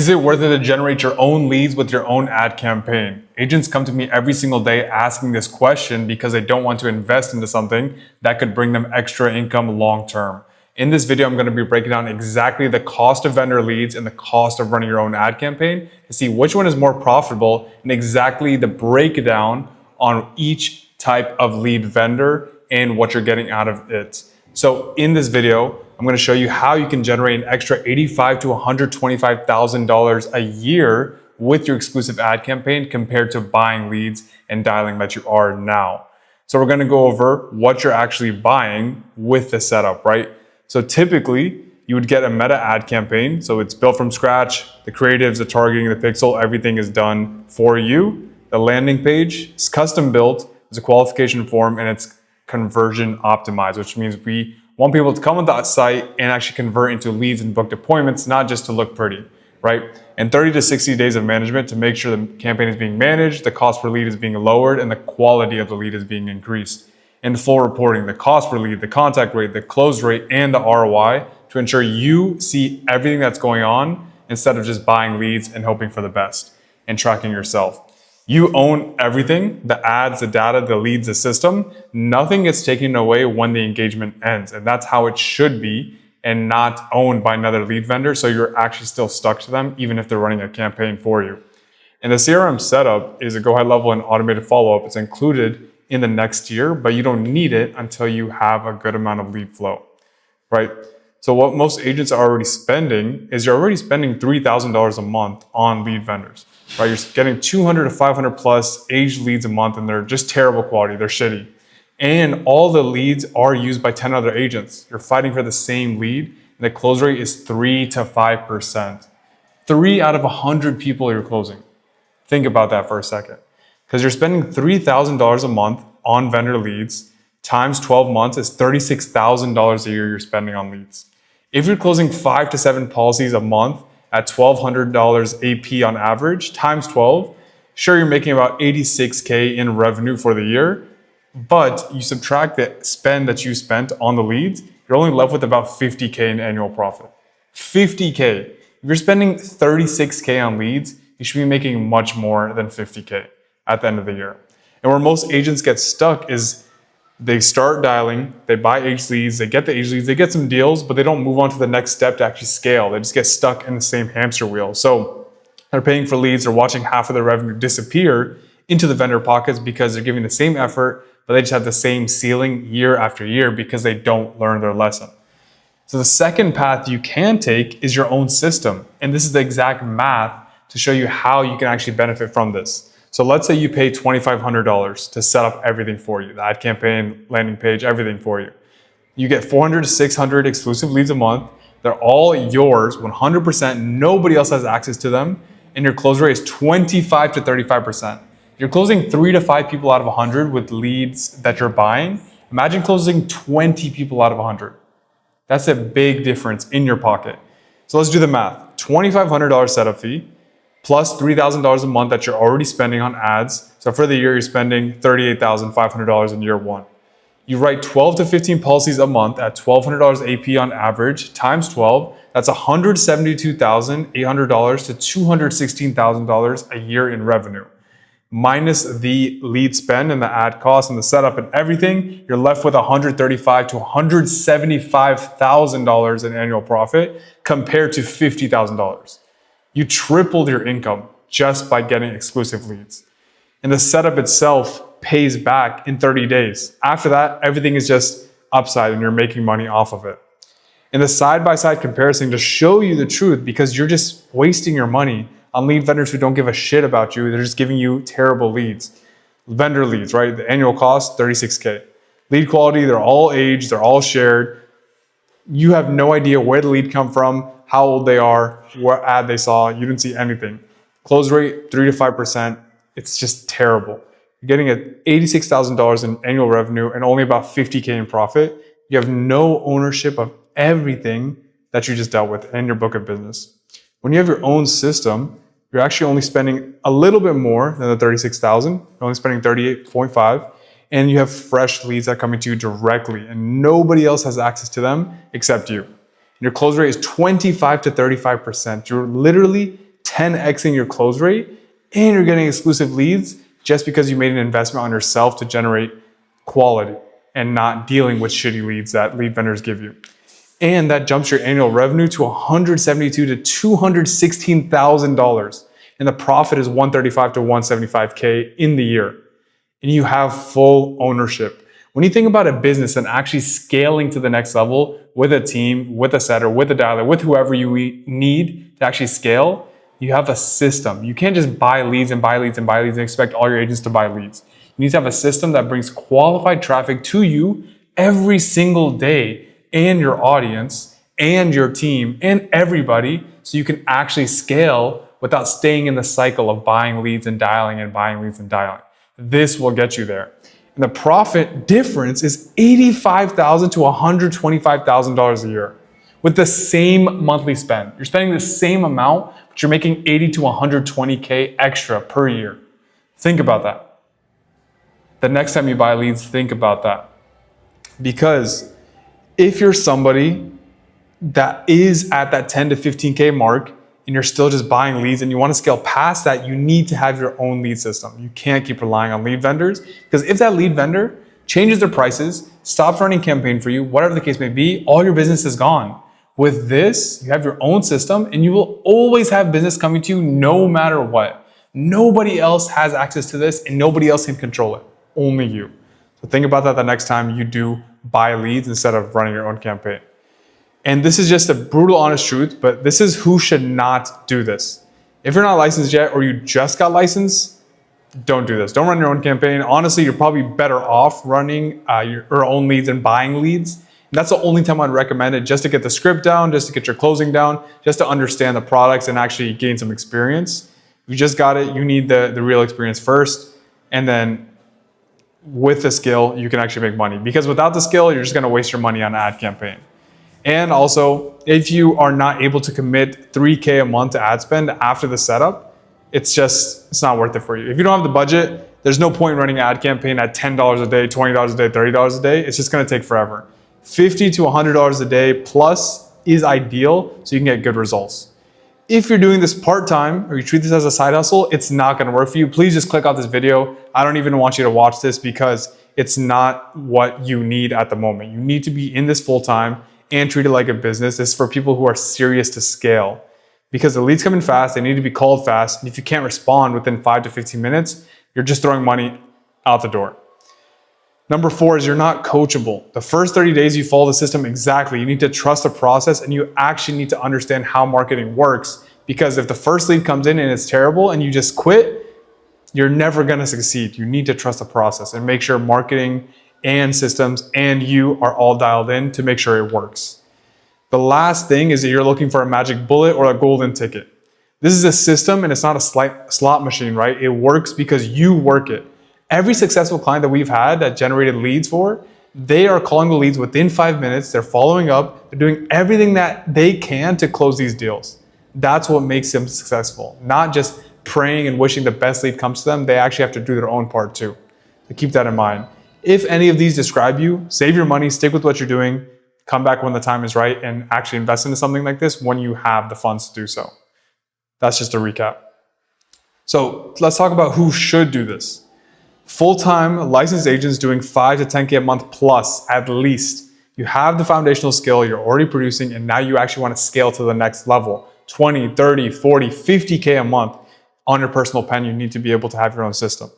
Is it worth it to generate your own leads with your own ad campaign? Agents come to me every single day asking this question because they don't want to invest into something that could bring them extra income long term. In this video, I'm going to be breaking down exactly the cost of vendor leads and the cost of running your own ad campaign to see which one is more profitable and exactly the breakdown on each type of lead vendor and what you're getting out of it. So in this video, I'm going to show you how you can generate an extra $85,000 to $125,000 a year with your exclusive ad campaign compared to buying leads and dialing that you are now. So we're going to go over what you're actually buying with the setup, right? So typically you would get a meta ad campaign. So it's built from scratch. The creatives, the targeting, the pixel, everything is done for you. The landing page is custom built. It's a qualification form and it's conversion optimized, which means we want people to come on that site and actually convert into leads and booked appointments, not just to look pretty, right? And 30 to 60 days of management to make sure the campaign is being managed, the cost per lead is being lowered, and the quality of the lead is being increased. And full reporting, the cost per lead, the contact rate, the close rate, and the ROI to ensure you see everything that's going on instead of just buying leads and hoping for the best and tracking yourself. You own everything, the ads, the data, the leads, the system. Nothing gets taken away when the engagement ends. And that's how it should be and not owned by another lead vendor. So you're actually still stuck to them, even if they're running a campaign for you. And the CRM setup is a go-ahead level and automated follow-up. It's included in the next year, but you don't need it until you have a good amount of lead flow, right? So what most agents are already spending is you're already spending $3,000 a month on lead vendors, right? You're getting 200 to 500 plus aged leads a month and they're just terrible quality, they're shitty. And all the leads are used by 10 other agents. You're fighting for the same lead and the close rate is 3 to 5%. 3 out of 100 people you're closing. Think about that for a second. Because you're spending $3,000 a month on vendor leads times 12 months is $36,000 a year you're spending on leads. If you're closing 5 to 7 policies a month at $1,200 AP on average, times 12, sure, you're making about $86K in revenue for the year, but you subtract the spend that you spent on the leads, you're only left with about $50K in annual profit. $50K. If you're spending $36K on leads, you should be making much more than $50K at the end of the year. And where most agents get stuck is they start dialing, they buy aged leads, they get the aged leads, they get some deals, but they don't move on to the next step to actually scale. They just get stuck in the same hamster wheel. So they're paying for leads, they're watching half of their revenue disappear into the vendor pockets because they're giving the same effort, but they just have the same ceiling year after year because they don't learn their lesson. So the second path you can take is your own system. And this is the exact math to show you how you can actually benefit from this. So let's say you pay $2,500 to set up everything for you, the ad campaign, landing page, everything for you. You get 400 to 600 exclusive leads a month. They're all yours, 100%. Nobody else has access to them. And your close rate is 25 to 35%. You're closing 3 to 5 people out of 100 with leads that you're buying. Imagine closing 20 people out of 100. That's a big difference in your pocket. So let's do the math. $2,500 setup fee, plus $3,000 a month that you're already spending on ads. So for the year, you're spending $38,500 in year one. You write 12 to 15 policies a month at $1,200 AP on average, times 12. That's $172,800 to $216,000 a year in revenue. Minus the lead spend and the ad cost and the setup and everything, you're left with $135,000 to $175,000 in annual profit compared to $50,000. You tripled your income just by getting exclusive leads. And the setup itself pays back in 30 days. After that, everything is just upside and you're making money off of it. And the side-by-side comparison to show you the truth, because you're just wasting your money on lead vendors who don't give a shit about you. They're just giving you terrible leads. Vendor leads, right? The annual cost, $36K. Lead quality, they're all aged, they're all shared. You have no idea where the lead come from, how old they are, what ad they saw. You didn't see anything. Close rate, 3 to 5%. It's just terrible. You're getting $86,000 in annual revenue and only about $50K in profit. You have no ownership of everything that you just dealt with in your book of business. When you have your own system, you're actually only spending a little bit more than the $36,000. You're only spending $38.5. And you have fresh leads that are coming to you directly and nobody else has access to them except you. Your close rate is 25 to 35%. You're literally 10xing your close rate, and you're getting exclusive leads just because you made an investment on yourself to generate quality and not dealing with shitty leads that lead vendors give you. And that jumps your annual revenue to $172,000 to $216,000. And the profit is $135,000 to $175,000 in the year. And you have full ownership. When you think about a business and actually scaling to the next level with a team, with a setter, with a dialer, with whoever you need to actually scale, you have a system. You can't just buy leads and buy leads and buy leads and expect all your agents to buy leads. You need to have a system that brings qualified traffic to you every single day, and your audience and your team and everybody, so you can actually scale without staying in the cycle of buying leads and dialing and buying leads and dialing. This will get you there. And the profit difference is $85,000 to $125,000 a year with the same monthly spend. You're spending the same amount, but you're making $80,000 to $120,000 extra per year. Think about that. The next time you buy leads, think about that. Because if you're somebody that is at that 10 to 15K mark and you're still just buying leads and you want to scale past that, you need to have your own lead system. You can't keep relying on lead vendors, because if that lead vendor changes their prices, stops running campaign for you, whatever the case may be, all your business is gone. With this, you have your own system and you will always have business coming to you no matter what. Nobody else has access to this and nobody else can control it. Only you. So think about that the next time you do buy leads instead of running your own campaign. And this is just a brutal, honest truth, but this is who should not do this. If you're not licensed yet or you just got licensed, don't do this. Don't run your own campaign. Honestly, you're probably better off running your own leads and buying leads. And that's the only time I'd recommend it, just to get the script down, just to get your closing down, just to understand the products and actually gain some experience. If you just got it, you need the real experience first. And then with the skill, you can actually make money, because without the skill, you're just going to waste your money on an ad campaign. And also, if you are not able to commit $3,000 a month to ad spend after the setup, it's not worth it for you. If you don't have the budget, there's no point in running an ad campaign at $10 a day, $20 a day, $30 a day. It's just going to take forever. $50 to $100 a day plus is ideal, so you can get good results. If you're doing this part-time or you treat this as a side hustle, it's not going to work for you. Please just click off this video. I don't even want you to watch this, because it's not what you need at the moment. You need to be in this full-time and treat it like a business. This is for people who are serious to scale, because the leads come in fast. They need to be called fast. And if you can't respond within 5 to 15 minutes, you're just throwing money out the door. Number 4 is you're not coachable. The first 30 days you follow the system exactly. You need to trust the process, and you actually need to understand how marketing works, because if the first lead comes in and it's terrible and you just quit, you're never going to succeed. You need to trust the process and make sure marketing and systems and you are all dialed in to make sure it works. The last thing is that you're looking for a magic bullet or a golden ticket. This is a system and it's not a slot machine, right? It works because you work it. Every successful client that we've had that generated leads for, they are calling the leads within 5 minutes. They're following up. They're doing everything that they can to close these deals. That's what makes them successful. Not just praying and wishing the best lead comes to them. They actually have to do their own part too. So keep that in mind. If any of these describe you, save your money, stick with what you're doing, come back when the time is right, and actually invest into something like this when you have the funds to do so. That's just a recap. So let's talk about who should do this. Full-time licensed agents doing 5 to 10K a month plus, at least. You have the foundational skill, you're already producing, and now you actually want to scale to the next level. 20, 30, 40, 50K a month on your personal pen. You need to be able to have your own system.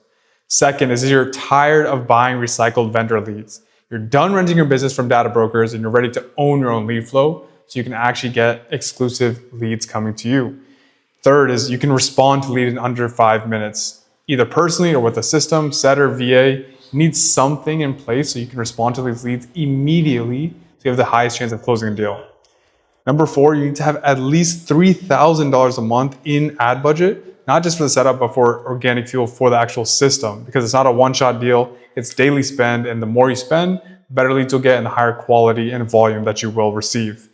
Second is you're tired of buying recycled vendor leads. You're done renting your business from data brokers and you're ready to own your own lead flow so you can actually get exclusive leads coming to you. Third is you can respond to lead in under 5 minutes, either personally or with a system, setter, VA. You need something in place so you can respond to these leads immediately so you have the highest chance of closing a deal. Number 4, you need to have at least $3,000 a month in ad budget, not just for the setup, but for organic fuel for the actual system, because it's not a one-shot deal. It's daily spend, and the more you spend, better leads you'll get and the higher quality and volume that you will receive.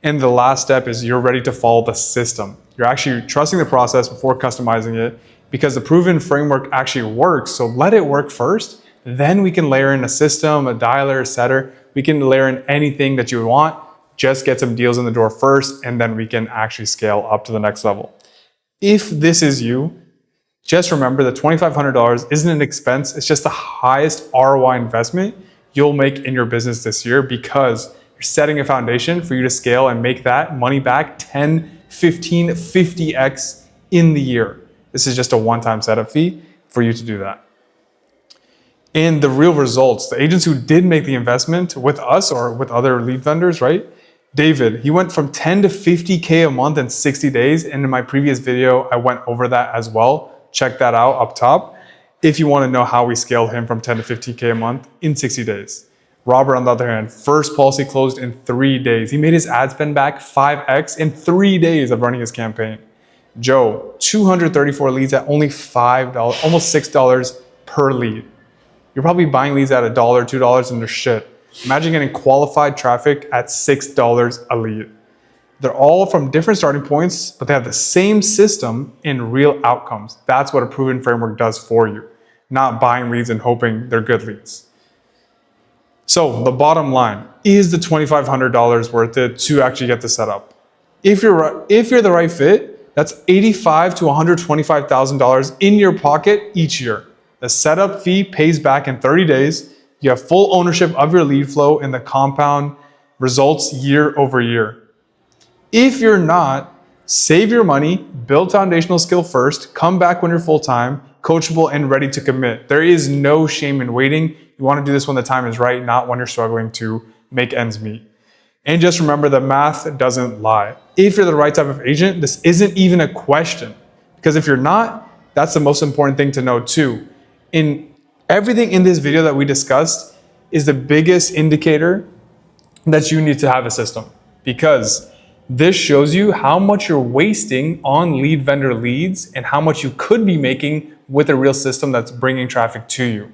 And the last step is you're ready to follow the system. You're actually trusting the process before customizing it, because the proven framework actually works. So let it work first. Then we can layer in a system, a dialer, a setter. We can layer in anything that you want. Just get some deals in the door first, and then we can actually scale up to the next level. If this is you, just remember that $2,500 isn't an expense. It's just the highest ROI investment you'll make in your business this year, because you're setting a foundation for you to scale and make that money back 10, 15, 50x in the year. This is just a one-time setup fee for you to do that. And the real results, the agents who did make the investment with us or with other lead vendors, right? David, he went from 10 to 50K a month in 60 days. And in my previous video, I went over that as well. Check that out up top if you want to know how we scaled him from 10 to 50K a month in 60 days. Robert, on the other hand, first policy closed in 3 days. He made his ad spend back 5x in 3 days of running his campaign. Joe, 234 leads at only $5, almost $6 per lead. You're probably buying leads at $1, $2 and they're shit. Imagine getting qualified traffic at $6 a lead. They're all from different starting points, but they have the same system and real outcomes. That's what a proven framework does for you, not buying leads and hoping they're good leads. So the bottom line, is the $2,500 worth it to actually get this set up? If you're the right fit, that's $85,000 to $125,000 in your pocket each year. The setup fee pays back in 30 days. You have full ownership of your lead flow and the compound results year over year. If you're not, save your money, build foundational skill first, come back when you're full-time, coachable, and ready to commit. There is no shame in waiting. You want to do this when the time is right, not when you're struggling to make ends meet. And just remember that math doesn't lie. If you're the right type of agent, this isn't even a question. Because if you're not, that's the most important thing to know too. Everything in this video that we discussed is the biggest indicator that you need to have a system, because this shows you how much you're wasting on lead vendor leads and how much you could be making with a real system that's bringing traffic to you.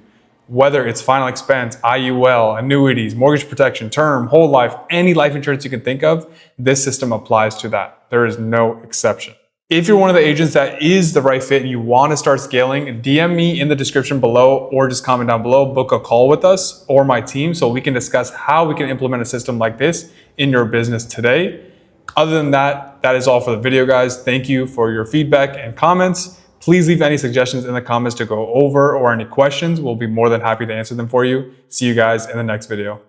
Whether it's final expense, IUL, annuities, mortgage protection, term, whole life, any life insurance you can think of, this system applies to that. There is no exception. If you're one of the agents that is the right fit and you want to start scaling, DM me in the description below or just comment down below, book a call with us or my team so we can discuss how we can implement a system like this in your business today. Other than that, that is all for the video, guys. Thank you for your feedback and comments. Please leave any suggestions in the comments to go over or any questions. We'll be more than happy to answer them for you. See you guys in the next video.